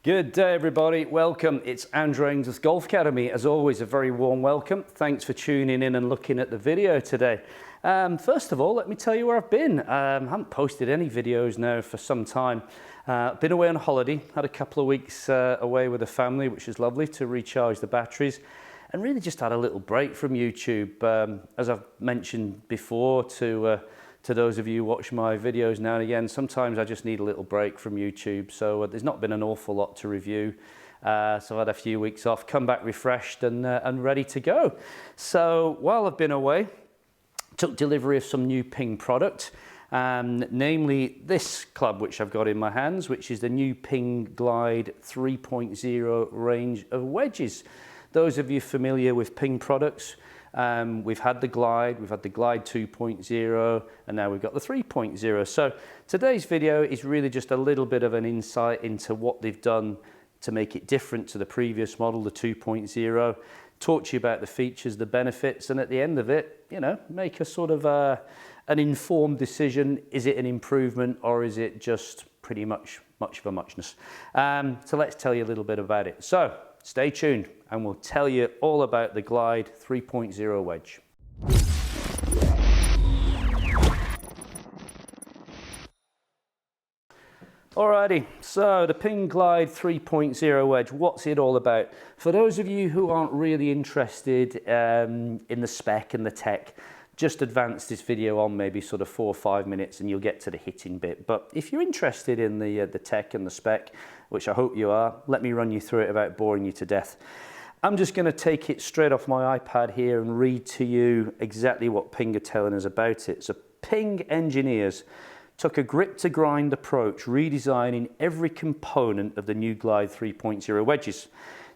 Good day, everybody. Welcome. It's Andrew Ainsworth Golf Academy. As always, a very warm welcome. Thanks for tuning in and looking at the video today. First of all, let me tell you where I've been. I haven't posted any videos now for some time. Been away on holiday, had a couple of weeks away with the family, which is lovely to recharge the batteries, and really just had a little break from YouTube. As I've mentioned before to those of you watching my videos now and again, sometimes I just need a little break from YouTube. So there's not been an awful lot to review. So I've had a few weeks off, come back refreshed and ready to go. So while I've been away, took delivery of some new Ping product, namely this club which I've got in my hands, which is the new Ping Glide 3.0 range of wedges. Those of you familiar with Ping products, we've had the Glide 2.0, and now we've got the 3.0. So today's video is really just a little bit of an insight into what they've done to make it different to the previous model, the 2.0, talk to you about the features, the benefits, and at the end of it, you know, make a sort of an informed decision. Is it an improvement or is it just pretty much of a muchness? So let's tell you a little bit about it. So stay tuned and we'll tell you all about the Glide 3.0 wedge. Alrighty, so the Ping Glide 3.0 wedge, what's it all about? For those of you who aren't really interested in the spec and the tech, just advance this video on maybe sort of 4 or 5 minutes and you'll get to the hitting bit. But if you're interested in the tech and the spec, which I hope you are, let me run you through it without boring you to death. I'm just going to take it straight off my iPad here and read to you exactly what Ping are telling us about it. So Ping engineers took a grip-to-grind approach, redesigning every component of the new Glide 3.0 wedges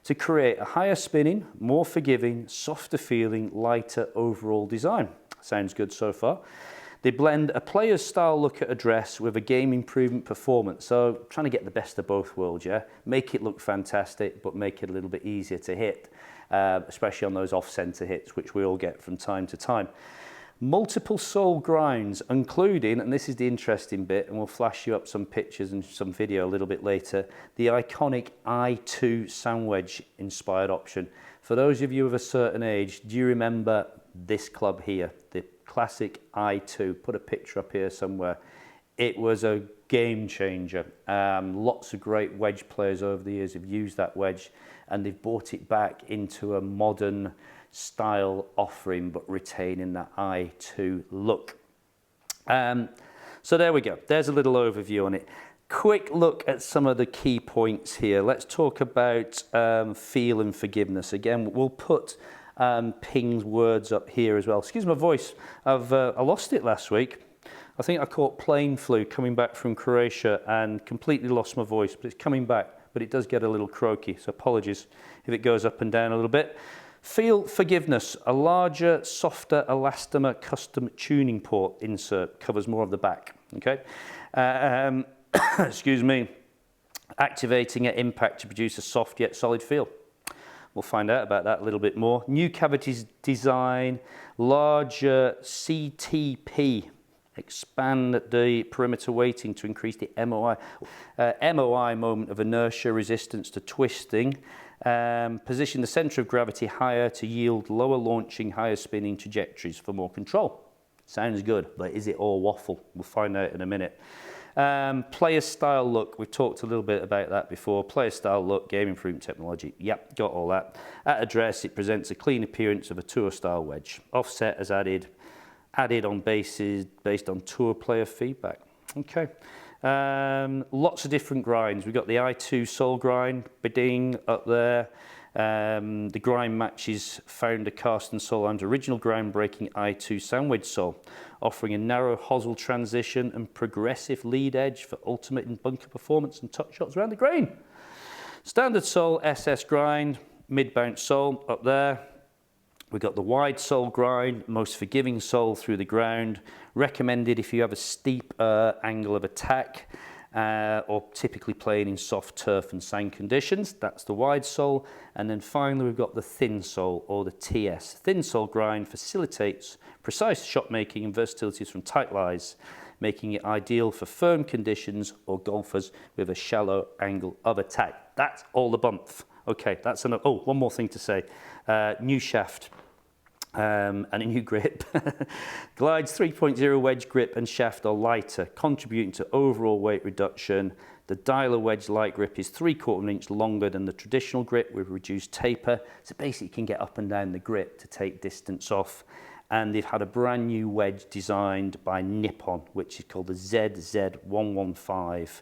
to create a higher spinning, more forgiving, softer feeling, lighter overall design. Sounds good so far. They blend a player's style look at address with a game improvement performance. So trying to get the best of both worlds, yeah? Make it look fantastic, but make it a little bit easier to hit, especially on those off-center hits, which we all get from time to time. Multiple sole grinds, including, and this is the interesting bit, and we'll flash you up some pictures and some video a little bit later, the iconic i2 sand wedge inspired option. For those of you of a certain age, do you remember this club here, the classic i2? Put a picture up here somewhere. It was a game changer. Lots of great wedge players over the years have used that wedge, and they've brought it back into a modern style offering, but retaining that i2 look. So there we go. There's a little overview on it. Quick look at some of the key points here. Let's talk about feel and forgiveness. Again, we'll put Ping's words up here as well. Excuse my voice. I lost it last week. I think I caught plane flu coming back from Croatia and completely lost my voice, but it's coming back, but it does get a little croaky, so apologies if it goes up and down a little bit. Feel forgiveness. A larger, softer elastomer custom tuning port insert covers more of the back, okay? Excuse me. Activating at impact to produce a soft yet solid feel. We'll find out about that a little bit more. New cavities design, larger CTP, expand the perimeter weighting to increase the MOI. MOI, moment of inertia, resistance to twisting. Position the center of gravity higher to yield lower launching, higher spinning trajectories for more control. Sounds good, but is it all waffle? We'll find out in a minute. Player style look, we've talked a little bit about that before. Player style look, game improvement technology, yep, got all that. At address, it presents a clean appearance of a tour style wedge. Offset is added on bases based on tour player feedback. Okay, lots of different grinds. We've got the i2 sole grind, bidding up there. The grind matches founder Carsten Solheim's original groundbreaking i2 sand wedge sole, offering a narrow hosel transition and progressive lead edge for ultimate in bunker performance and touch shots around the green. Standard sole SS grind, mid bounce sole up there. We've got the wide sole grind, most forgiving sole through the ground, recommended if you have a steep angle of attack or typically playing in soft turf and sand conditions. That's the wide sole. And then finally we've got the thin sole, or the TS. Thin sole grind facilitates precise shot making and versatilities from tight lies, making it ideal for firm conditions or golfers with a shallow angle of attack. That's all the bump. Okay, that's enough. Oh, one more thing to say. New shaft. And a new grip. Glide's 3.0 wedge grip and shaft are lighter, contributing to overall weight reduction. The dialer wedge light grip is 3/4 inch longer than the traditional grip with reduced taper, so basically you can get up and down the grip to take distance off. And they've had a brand new wedge designed by Nippon, which is called the ZZ115.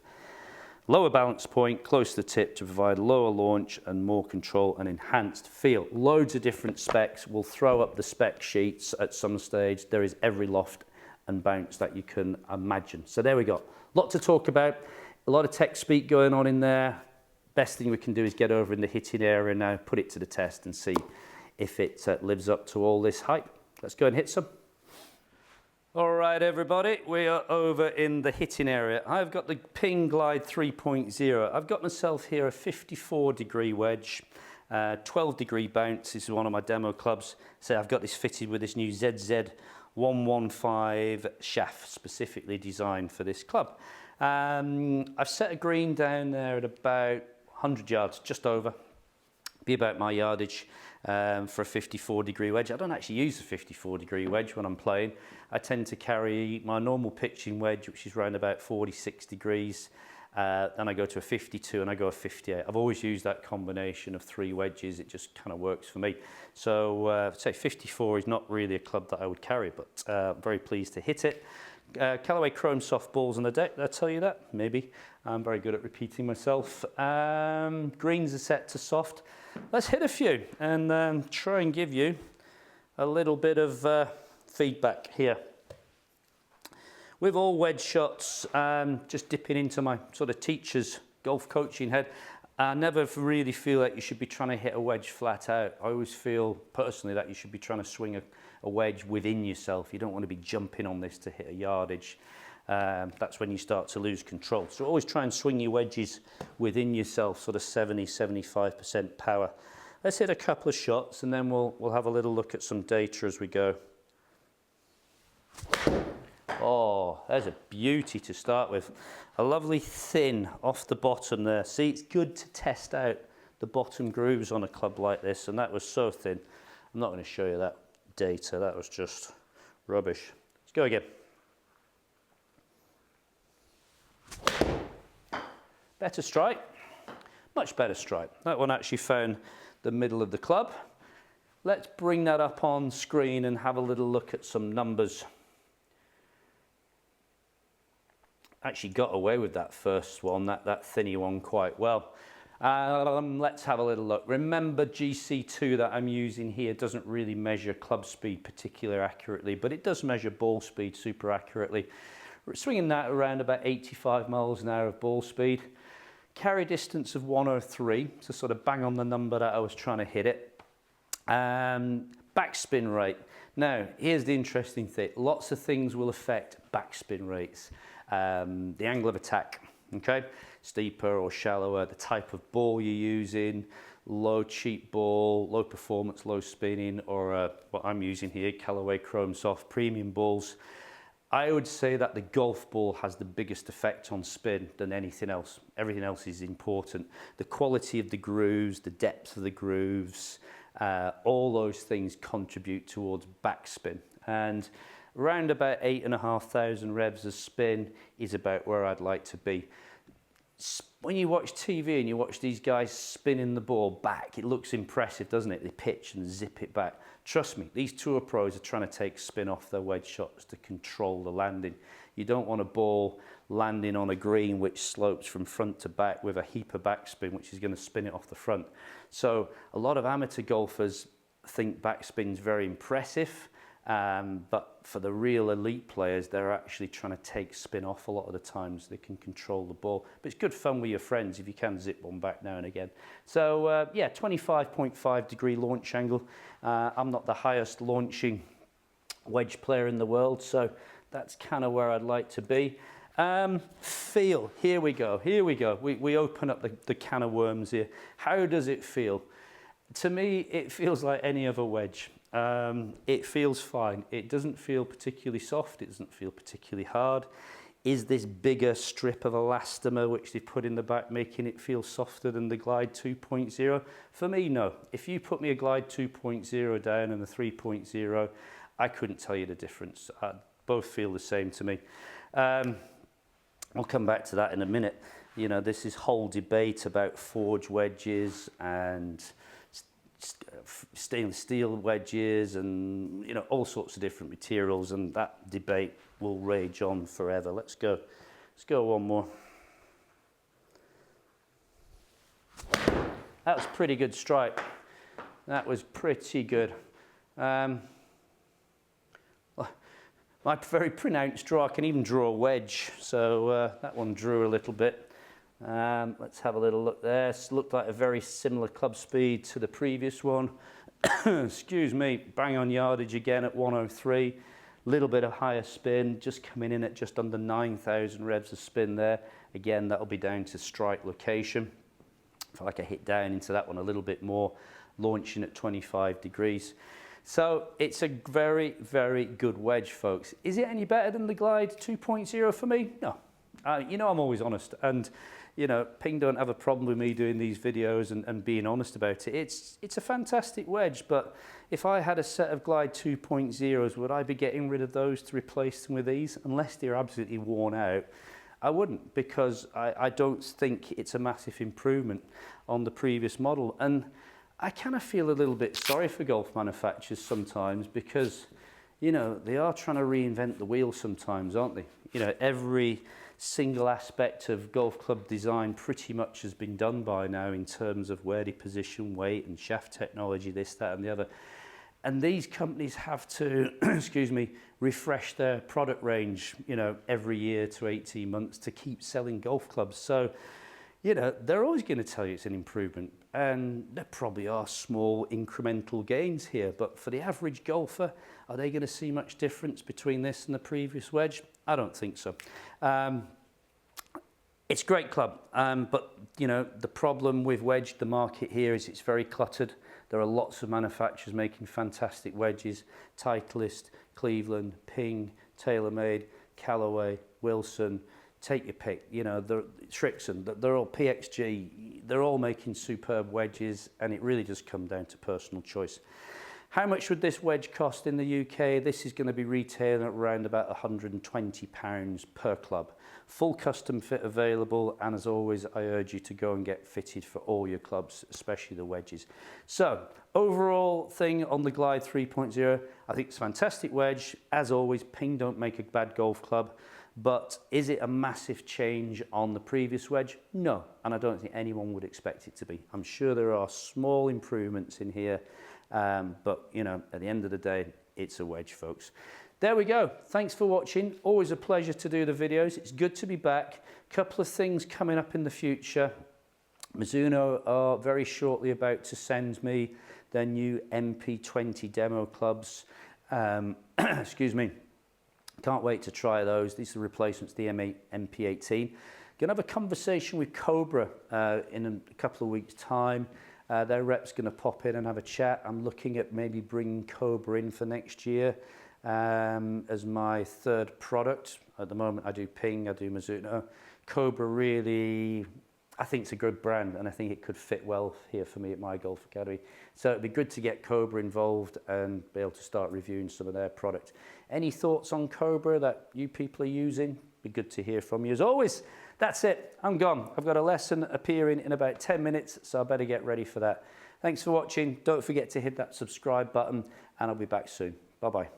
Lower balance point, close to the tip to provide lower launch and more control and enhanced feel. Loads of different specs. We'll throw up the spec sheets at some stage. There is every loft and bounce that you can imagine. So there we go. A lot to talk about. A lot of tech speak going on in there. Best thing we can do is get over in the hitting area now, put it to the test and see if it lives up to all this hype. Let's go and hit some. All right, everybody, we are over in the hitting area. I've got the Ping Glide 3.0. I've got myself here a 54-degree wedge, 12-degree bounce. This is one of my demo clubs. So I've got this fitted with this new ZZ115 shaft, specifically designed for this club. I've set a green down there at about 100 yards, just over. Be about my yardage for a 54-degree wedge. I don't actually use a 54-degree wedge when I'm playing. I tend to carry my normal pitching wedge, which is around about 46 degrees. Then I go to a 52 and I go a 58. I've always used that combination of 3 wedges. It just kind of works for me. So I'd say 54 is not really a club that I would carry, but I'm very pleased to hit it. Callaway Chrome soft balls on the deck, did I tell you that? Maybe. I'm very good at repeating myself. Greens are set to soft. Let's hit a few and try and give you a little bit of feedback here. With all wedge shots, just dipping into my sort of teacher's golf coaching head, I never really feel like you should be trying to hit a wedge flat out. I always feel personally that you should be trying to swing a wedge within yourself. You don't want to be jumping on this to hit a yardage. That's when you start to lose control. So always try and swing your wedges within yourself, sort of 70–75% power. Let's hit a couple of shots and then we'll have a little look at some data as we go. Oh, there's a beauty to start with. A lovely thin off the bottom there. See, it's good to test out the bottom grooves on a club like this, and that was so thin. I'm not going to show you that data. That was just rubbish. Let's go again. Better strike, much better strike. That one actually found the middle of the club. Let's bring that up on screen and have a little look at some numbers. Actually got away with that first one, that thinny one quite well. Let's have a little look. Remember, GC2 that I'm using here doesn't really measure club speed particularly accurately, but it does measure ball speed super accurately. We're swinging that around about 85 miles an hour of ball speed. Carry distance of 103, so sort of bang on the number that I was trying to hit it. Backspin rate. Now, here's the interesting thing. Lots of things will affect backspin rates. The angle of attack, okay? Steeper or shallower, the type of ball you're using, low cheap ball, low performance, low spinning, or what I'm using here, Callaway Chrome Soft premium balls. I would say that the golf ball has the biggest effect on spin than anything else. Everything else is important. The quality of the grooves, the depth of the grooves, all those things contribute towards backspin. And around about 8,500 revs of spin is about where I'd like to be. When you watch TV and you watch these guys spinning the ball back, it looks impressive, doesn't it? They pitch and zip it back. Trust me, these tour pros are trying to take spin off their wedge shots to control the landing. You don't want a ball landing on a green which slopes from front to back with a heap of backspin, which is going to spin it off the front. So a lot of amateur golfers think backspin's very impressive. But for the real elite players, they're actually trying to take spin off a lot of the times. They can control the ball. But it's good fun with your friends if you can zip one back now and again. So yeah, 25.5 degree launch angle. I'm not the highest launching wedge player in the world, so that's kind of where I'd like to be. Feel, here we go. We open up the can of worms here. How does it feel? To me, it feels like any other wedge. It feels fine. It doesn't feel particularly soft. It doesn't feel particularly hard. Is this bigger strip of elastomer which they put in the back making it feel softer than the Glide 2.0? For me, no. If you put me a Glide 2.0 down and a 3.0, I couldn't tell you the difference. Both feel the same to me. I'll come back to that in a minute. You know, this is whole debate about forged wedges and stainless steel wedges and, you know, all sorts of different materials, and that debate will rage on forever. Let's go one more. That was pretty good strike. That was pretty good. My very pronounced draw, I can even draw a wedge, so that one drew a little bit. Let's have a little look there. It looked like a very similar club speed to the previous one. Excuse me, bang on yardage again at 103. Little bit of higher spin, just coming in at just under 9,000 revs of spin there. Again, that'll be down to strike location. Feel like I hit down into that one a little bit more, launching at 25 degrees. So it's a very, very good wedge, folks. Is it any better than the Glide 2.0 for me? No. You know, I'm always honest, and you know, Ping don't have a problem with me doing these videos and being honest about it. It's a fantastic wedge, but if I had a set of Glide 2.0s, would I be getting rid of those to replace them with these? Unless they're absolutely worn out, I wouldn't, because I don't think it's a massive improvement on the previous model. And I kind of feel a little bit sorry for golf manufacturers sometimes, because, you know, they are trying to reinvent the wheel sometimes, aren't they? You know, every single aspect of golf club design pretty much has been done by now in terms of where they position, weight and shaft technology, this, that and the other. And these companies have to, excuse me, refresh their product range, you know, every year to 18 months to keep selling golf clubs. So, you know, they're always going to tell you it's an improvement, and there probably are small incremental gains here, but for the average golfer, are they going to see much difference between this and the previous wedge? I don't think so. It's a great club, but you know, the problem with wedge, the market here, is it's very cluttered. There are lots of manufacturers making fantastic wedges: Titleist, Cleveland, Ping, TaylorMade, Callaway, Wilson. Take your pick, you know, Srixon, they're all PXG, they're all making superb wedges, and it really does come down to personal choice. How much would this wedge cost in the UK? This is going to be retailing at around about £120 per club. Full custom fit available, and as always, I urge you to go and get fitted for all your clubs, especially the wedges. So, overall thing on the Glide 3.0, I think it's a fantastic wedge. As always, Ping don't make a bad golf club. But is it a massive change on the previous wedge? No, and I don't think anyone would expect it to be. I'm sure there are small improvements in here, but you know, at the end of the day, it's a wedge, folks. There we go. Thanks for watching. Always a pleasure to do the videos. It's good to be back. Couple of things coming up in the future. Mizuno are very shortly about to send me their new MP20 demo clubs. Excuse me. Can't wait to try those. These are replacements to the MP18. Going to have a conversation with Cobra in a couple of weeks' time. Their rep's going to pop in and have a chat. I'm looking at maybe bringing Cobra in for next year as my third product. At the moment, I do Ping, I do Mizuno. Cobra really, I think it's a good brand, and I think it could fit well here for me at my golf academy. So it'd be good to get Cobra involved and be able to start reviewing some of their product. Any thoughts on Cobra that you people are using? Be good to hear from you. As always, that's it. I'm gone. I've got a lesson appearing in about 10 minutes, so I better get ready for that. Thanks for watching. Don't forget to hit that subscribe button, and I'll be back soon. Bye-bye.